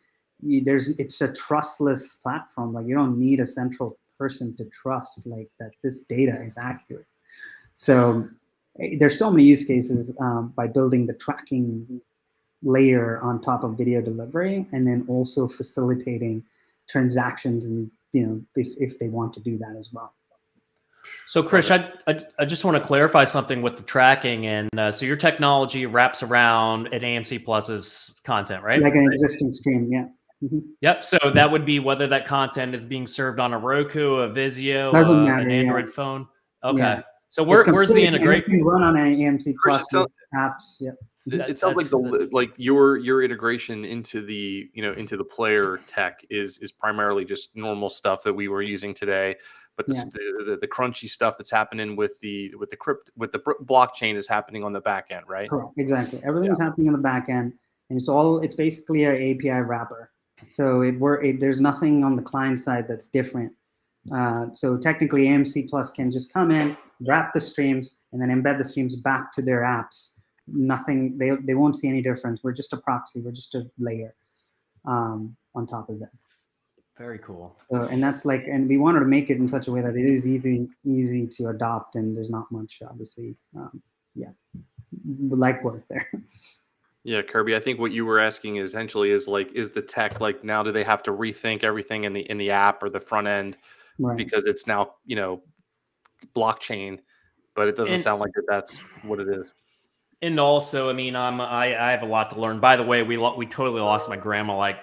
it's a trustless platform. Like you don't need a central person to trust like that this data is accurate. So there's so many use cases by building the tracking layer on top of video delivery, and then also facilitating transactions, and if they want to do that as well. So Krish, I just want to clarify something with the tracking, and so your technology wraps around an AMC Plus's content, right? Like an existing stream, yeah. Mm-hmm. Yep. So that would be whether that content is being served on a Roku, a Vizio, an Android phone. Okay. Yeah. So where's the integration? You can run on an AMC Plus apps. Yeah. It sounds like your integration into the into the player tech is primarily just normal stuff that we were using today, but the crunchy stuff that's happening with the blockchain is happening on the back end, right? Correct. Exactly. Everything is happening on the back end, and it's basically an API wrapper. So there's nothing on the client side that's different. So technically, AMC Plus can just come in, wrap the streams, and then embed the streams back to their apps. Nothing, they won't see any difference. We're just a proxy. We're just a layer on top of that. Very cool. So, and that's like, and we wanted to make it in such a way that it is easy to adopt, and there's not much, obviously, legwork there. Yeah, Kirby, I think what you were asking essentially is the tech like now do they have to rethink everything in the app or the front end, right? Because it's now blockchain, but it doesn't sound like that's what it is. And also, I mean, I have a lot to learn. By the way, we totally lost my grandma like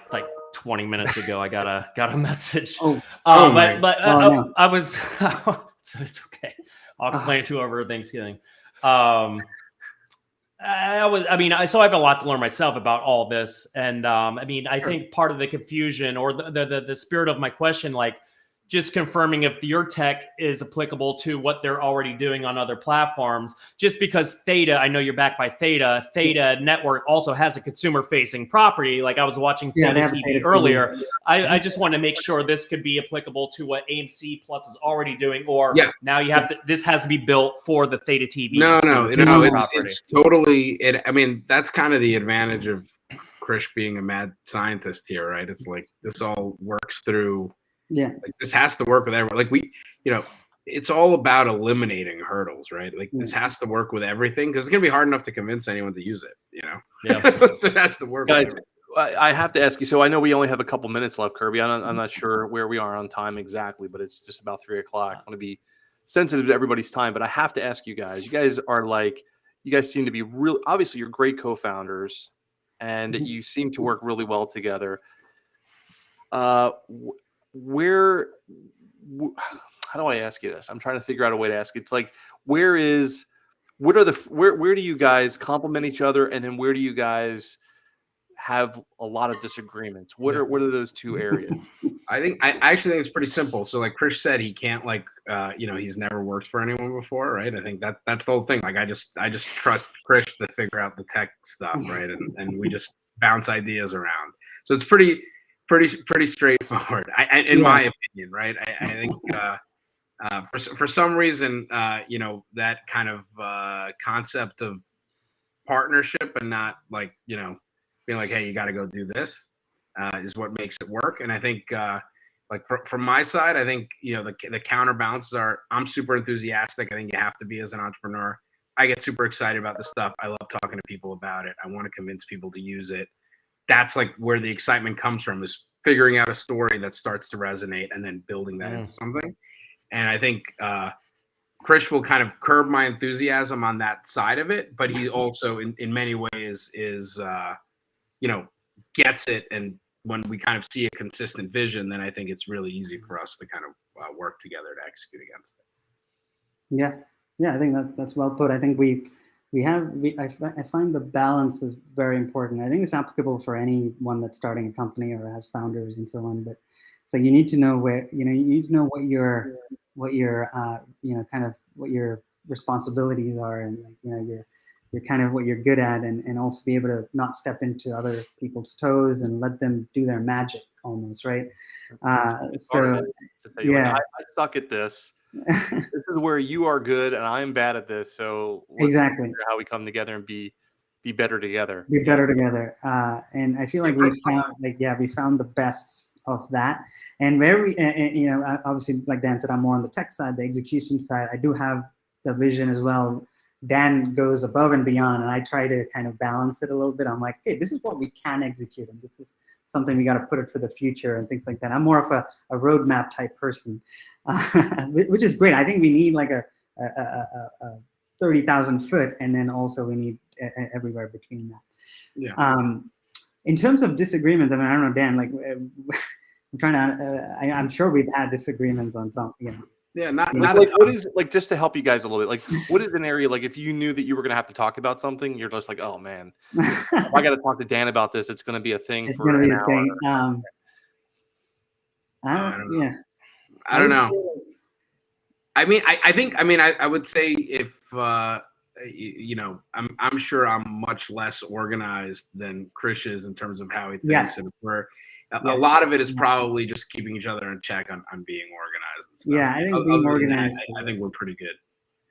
20 minutes ago. I got a message. I was so it's okay. I'll explain it to her over Thanksgiving. So I have a lot to learn myself about all this, and I think part of the confusion or the spirit of my question, like just confirming if your tech is applicable to what they're already doing on other platforms. Just because Theta, I know you're backed by Theta Network also has a consumer-facing property. Like I was watching Theta TV earlier. I just want to make sure this could be applicable to what AMC Plus is already doing, or now you have this has to be built for the Theta TV. No, it's totally it. I mean, that's kind of the advantage of Krish being a mad scientist here, right? It's like this all works through. Yeah, like this has to work with everyone. Like it's all about eliminating hurdles, right? Like this has to work with everything because it's gonna be hard enough to convince anyone to use it. So it has to work. Guys, I have to ask you. So I know we only have a couple minutes left, Kirby. I'm not sure where we are on time exactly, but it's just about 3 o'clock. I want to be sensitive to everybody's time, but I have to ask you guys. You guys seem to be real. Obviously, you're great co-founders. and Mhm. you seem to work really well together. How do I ask you this? I'm trying to figure out a way to ask. It's like, where do you guys complement each other, and then where do you guys have a lot of disagreements? What are those two areas? I actually think it's pretty simple. So like Krish said, he can't he's never worked for anyone before, right? I think that's the whole thing. Like I just trust Krish to figure out the tech stuff, right? And we just bounce ideas around. So it's pretty straightforward, in my opinion, right? I think for some reason, that kind of concept of partnership and not like being like, hey, you got to go do this. Is what makes it work. And I think, from my side, I think the counterbalances are I'm super enthusiastic. I think you have to be as an entrepreneur. I get super excited about this stuff. I love talking to people about it. I want to convince people to use it. That's like where the excitement comes from, is figuring out a story that starts to resonate and then building that into something. And I think Krish will kind of curb my enthusiasm on that side of it, but he also in many ways is gets it. And when we kind of see a consistent vision, then I think it's really easy for us to kind of work together to execute against it. Yeah, I think that's well put. I think I find the balance is very important. I think it's applicable for anyone that's starting a company or has founders and so on. But so you need to know where you need to know what your kind of what your responsibilities are, and your kind of what you're good at, and also be able to not step into other people's toes and let them do their magic almost, right? So I suck at this. This is where you are good and I'm bad at this. So let's exactly figure out how we come together and be better together. Be better together. And I feel like we found the best of that. And obviously, like Dan said, I'm more on the tech side, the execution side. I do have the vision as well. Dan goes above and beyond, and I try to kind of balance it a little bit. I'm like, hey, this is what we can execute, and this is something we got to put it for the future and things like that. I'm more of a roadmap type person, which is great. I think we need like a 30,000 foot, and then also we need everywhere between that. Yeah. In terms of disagreements, I mean, I don't know, Dan. Like, I'm trying to. I'm sure we've had disagreements on some. Yeah, not like what is like, just to help you guys a little bit, like what is an area, like if you knew that you were going to have to talk about something, you're just like, oh man, if I got to talk to Dan about this, it's going to be a thing it's for an hour. Thing. I don't know. I would say if I'm sure I'm much less organized than Krish is in terms of how he thinks, yes. and a lot of it is probably just keeping each other in check on being organized and stuff. Yeah, I think being organized. I think we're pretty good.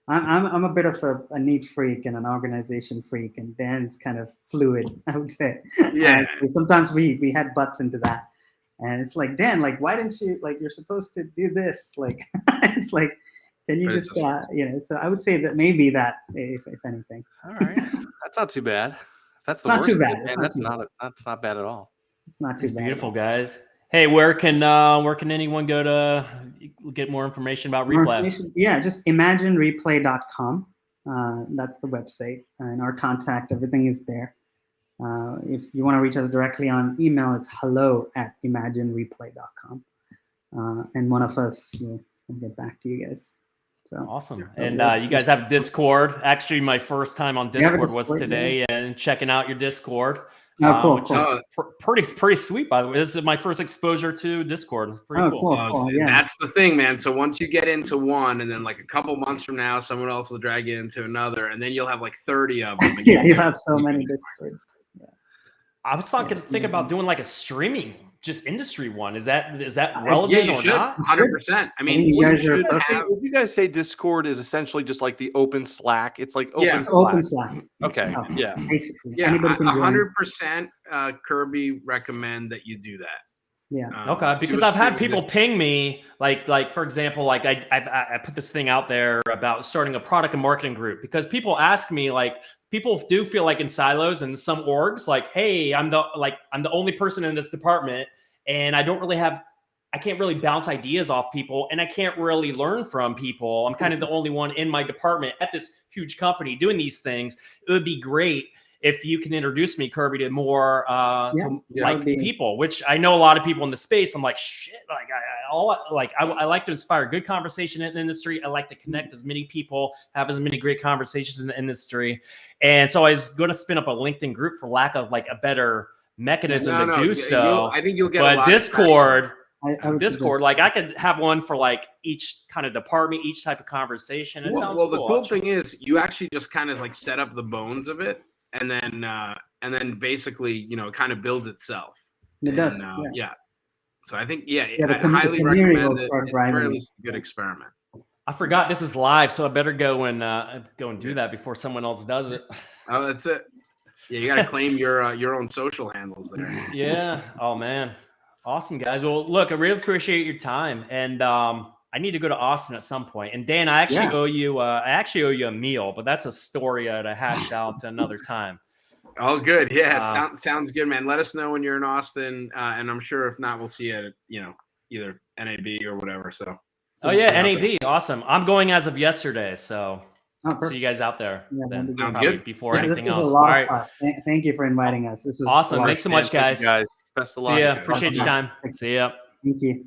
I'm a bit of a neat freak and an organization freak, and Dan's kind of fluid, I would say. Yeah. Sometimes we had butts into that, and it's like, Dan, like, why didn't you, like, you're supposed to do this, like, it's like, can you just So I would say that maybe that, if anything. All right, that's not too bad. That's the not worst. Too bad. And that's not bad at all. It's not too bad. Beautiful, guys. Hey, where can anyone go to get more information about Replay? Yeah, just imaginereplay.com. That's the website, and our contact, everything is there. If you want to reach us directly on email, it's hello@imaginereplay.com. And one of us will get back to you guys. So awesome. And you guys have Discord. Actually, my first time on Discord was today, and checking out your Discord. Which is pretty sweet, by the way. This is my first exposure to Discord. It's pretty cool. Yeah. That's the thing, man. So once you get into one, and then like a couple months from now, someone else will drag you into another, and then you'll have like 30 of them. Yeah, you have so many Discords. Yeah. I was thinking about doing like a streaming, just industry one. Is that relevant or not? 100%. I mean, would you guys say Discord is essentially just like the open Slack? It's like open Slack. Okay. Yeah. Basically. Yeah. 100%. Kirby recommend that you do that. Yeah. Okay. Because I've had people ping me, like for example, like I put this thing out there about starting a product and marketing group, because people ask me, like, people do feel like in silos and some orgs, like, hey, I'm the only person in this department, and I can't really bounce ideas off people, and I can't really learn from people. I'm kind of the only one in my department at this huge company doing these things. It would be great if you can introduce me, Kirby, to more people, which I know a lot of people in the space. I'm like, shit, like I like to inspire good conversation in the industry. I like to connect as many people, have as many great conversations in the industry. And so I was going to spin up a LinkedIn group for lack of like a better mechanism to do so. I think you'll get a lot Discord. Discord, like I could have one for like each kind of department, each type of conversation. It sounds cool. The cool thing is you actually just kind of like set up the bones of it, and then basically, you know, it kind of builds itself. It does. So I think, I highly recommend it. It's really a good experiment. I forgot this is live, so I better go and do that before someone else does it. Oh, that's it. Yeah, you got to claim your own social handles there. Yeah. Oh man. Awesome, guys. Well, look, I really appreciate your time, and I need to go to Austin at some point. And Dan, I actually owe you. I actually owe you a meal, but that's a story to hash out another time. Oh, good. Yeah, sounds good, man. Let us know when you're in Austin, and I'm sure if not, we'll see you at either NAB or whatever. So. Oh yeah, NAB, awesome. I'm going as of yesterday, so see you guys out there. Yeah, then sounds good. Before anything else. This was a lot of fun. Thank you for inviting us. This was awesome. Thanks so much, guys. Best of luck. See ya. Appreciate your time. See ya. Thank you.